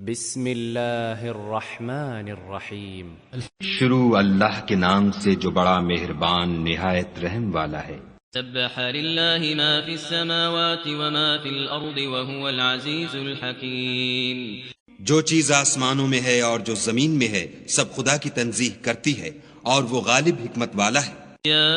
بسم اللہ الرحمن الرحیم۔ شروع اللہ کے نام سے جو بڑا مہربان نہایت رحم والا ہے۔ سبح للہ ما فی السماوات وما فی الارض وهو العزیز الحکیم۔ جو چیز آسمانوں میں ہے اور جو زمین میں ہے سب خدا کی تنزیح کرتی ہے اور وہ غالب حکمت والا ہے۔ یا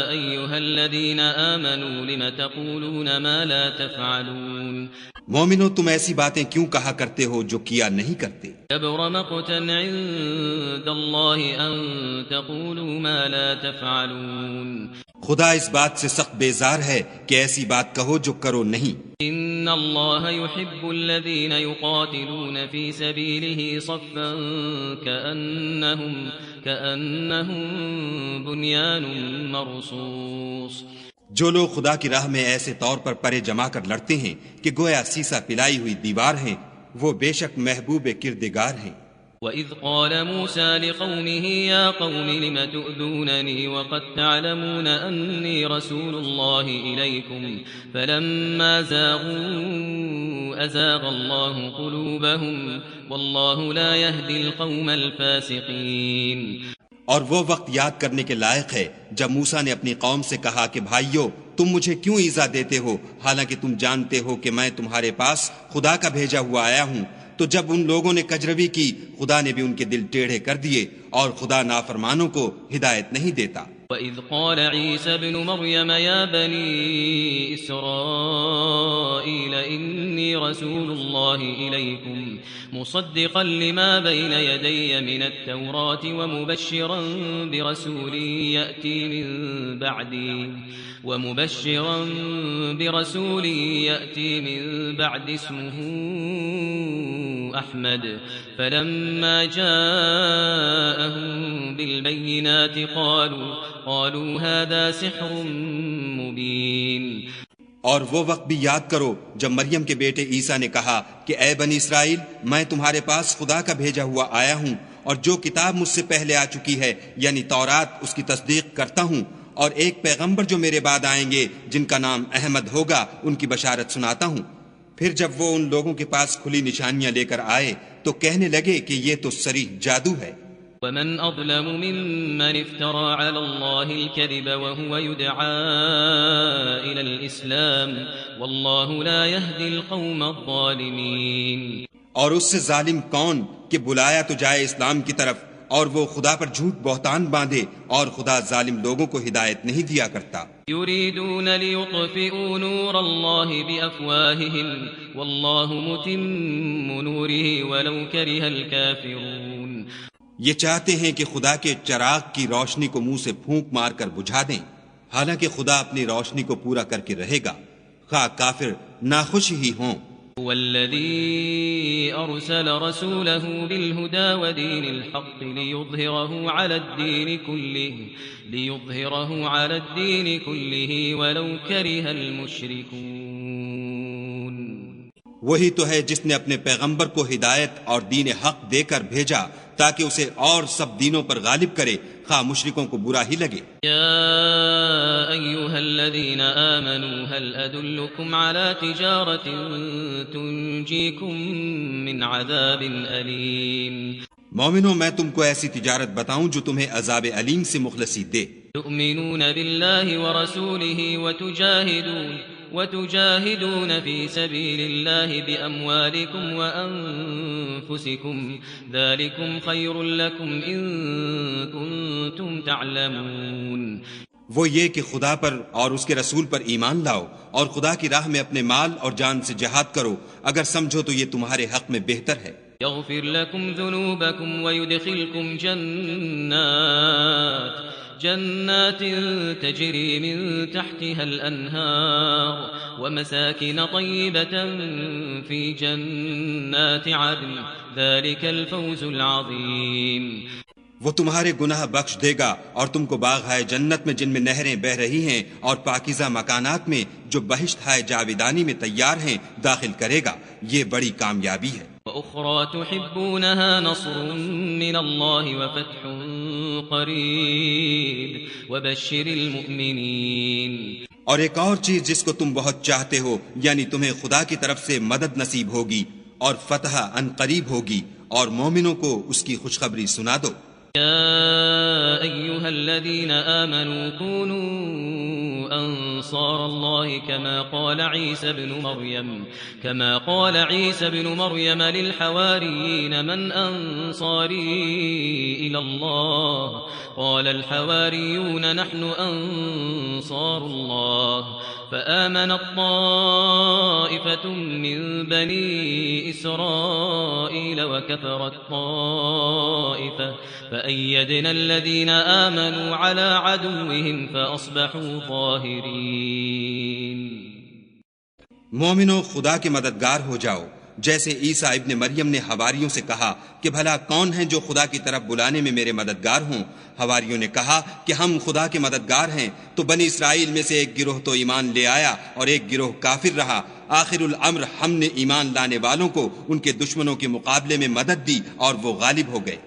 ایھا الذین آمنوا لم تقولون ما لا تفعلون۔ مومنو تم ایسی باتیں کیوں کہا کرتے ہو جو کیا نہیں کرتے؟ کبر مقتا عند اللہ ان تقولوا ما لا تفعلون۔ خدا اس بات سے سخت بیزار ہے کہ ایسی بات کہو جو کرو نہیں۔ ان اللہ يحب الذین یقاتلون فی سبیلہ صفا کأنہم بنیان مرصوص۔ جو لوگ خدا کی راہ میں ایسے طور پر پرے جما کر لڑتے ہیں کہ گویا سیسا پلائی ہوئی دیوار ہیں، وہ بے شک محبوب کردگار ہیں۔ وَإِذْ قَالَ مُوسَى لِقَوْمِهِ يَا قَوْمِ لِمَ تُؤْذُونَنِي وَقَدْ تَعْلَمُونَ أَنِّي رَسُولُ اللَّهِ إِلَيْكُمْ فَلَمَّا زَاغُوا أَزَاغَ اللَّهُ قُلُوبَهُمْ وَاللَّهُ لَا يَهْدِي الْقَوْمَ الْفَاسِقِينَ۔ اور وہ وقت یاد کرنے کے لائق ہے جب موسیٰ نے اپنی قوم سے کہا کہ بھائیو تم مجھے کیوں ایذا دیتے ہو حالانکہ تم جانتے ہو کہ میں تمہارے پاس خدا کا بھیجا ہوا آیا ہوں۔ تو جب ان لوگوں نے کجروی کی خدا نے بھی ان کے دل ٹیڑھے کر دیے اور خدا نافرمانوں کو ہدایت نہیں دیتا۔ وَإِذْ قَالَ عِيسَى ابْنُ مَرْيَمَ يَا بَنِي إِسْرَائِيلَ إِنِّي رَسُولُ اللَّهِ إِلَيْكُمْ مُصَدِّقًا لِمَا بَيْنَ يَدَيَّ مِنَ التَّوْرَاةِ وَمُبَشِّرًا بِرَسُولٍ يَأْتِي مِن بَعْدِي اسْمُهُ أَحْمَدُ فَلَمَّا جَاءَهُم بِالْبَيِّنَاتِ قالوا هذا سحر مبین۔ اور وہ وقت بھی یاد کرو جب مریم کے بیٹے عیسیٰ نے کہا کہ اے بنی اسرائیل میں تمہارے پاس خدا کا بھیجا ہوا آیا ہوں اور جو کتاب مجھ سے پہلے آ چکی ہے یعنی تورات اس کی تصدیق کرتا ہوں، اور ایک پیغمبر جو میرے بعد آئیں گے جن کا نام احمد ہوگا ان کی بشارت سناتا ہوں۔ پھر جب وہ ان لوگوں کے پاس کھلی نشانیاں لے کر آئے تو کہنے لگے کہ یہ تو صریح جادو ہے۔ ومن أظلم ممن افترى على الله الكذب وهو يدعى إلى الإسلام والله لا يهدي القوم الظالمين۔ اور اس سے ظالم کون کہ بلایا تو جائے اسلام کی طرف اور وہ خدا پر جھوٹ بہتان باندھے، اور خدا ظالم لوگوں کو ہدایت نہیں دیا کرتا۔ يريدون ليطفئوا نور الله بأفواههم والله متم نوره ولو كره الكافرون۔ یہ چاہتے ہیں کہ خدا کے چراغ کی روشنی کو منہ سے پھونک مار کر بجھا دیں، حالانکہ خدا اپنی روشنی کو پورا کر کے رہے گا خواہ کافر ناخوش ہی ہوں۔ والذی ارسل رسوله بالهدى ودین الحق ليظهره على الدین كله ولو كره المشركون۔ وہی تو ہے جس نے اپنے پیغمبر کو ہدایت اور دین حق دے کر بھیجا تاکہ اسے اور سب دینوں پر غالب کرے خواہ مشرکوں کو برا ہی لگے۔ یا ایھا الذین آمنوا هل ادلکم علی تجارۃ تنجیکم من عذاب علیم۔ مومنوں میں تم کو ایسی تجارت بتاؤں جو تمہیں عذاب علیم سے مخلصی دے۔ تؤمنون باللہ ورسولہ وتجاهدون في سبيل الله بأموالكم وأنفسكم ذلكم خير لكم إن كنتم تعلمون۔ وہ یہ کہ خدا پر اور اس کے رسول پر ایمان لاؤ اور خدا کی راہ میں اپنے مال اور جان سے جہاد کرو، اگر سمجھو تو یہ تمہارے حق میں بہتر ہے۔ يغفر لكم ذنوبكم ويدخلكم جنات تجري من تحتها الأنهار ومساكن طيبة في جنات عدن ذلك الفوز العظيم۔ وہ تمہارے گناہ بخش دے گا اور تم کو باغ ہے جنت میں جن میں نہریں بہ رہی ہیں اور پاکیزہ مکانات میں جو بہشت ہے جاویدانی میں تیار ہیں داخل کرے گا، یہ بڑی کامیابی ہے۔ وأخرى تحبونها نصر من الله وفتح قریب وبشر المؤمنین۔ اور ایک اور چیز جس کو تم بہت چاہتے ہو یعنی تمہیں خدا کی طرف سے مدد نصیب ہوگی، اور فتح ان قریب ہوگی، اور مومنوں کو اس کی خوشخبری سنا دو۔ يا أيها الذين آمنوا كونوا أنصار الله كما قال عيسى بن مريم للحواريين من أنصاري إلى الله قال الحواريون نحن أنصار الله فآمنت طائفة من بني إسرائيل وكفرت طائفة فأيدنا الذين آمنوا على عدوهم فأصبحوا ظاهرين۔ مومنو خدا کے مددگار ہو جاؤ، جیسے عیسیٰ ابن مریم نے حواریوں سے کہا کہ بھلا کون ہیں جو خدا کی طرف بلانے میں میرے مددگار ہوں؟ حواریوں نے کہا کہ ہم خدا کے مددگار ہیں۔ تو بنی اسرائیل میں سے ایک گروہ تو ایمان لے آیا اور ایک گروہ کافر رہا۔ آخر الامر ہم نے ایمان لانے والوں کو ان کے دشمنوں کے مقابلے میں مدد دی اور وہ غالب ہو گئے۔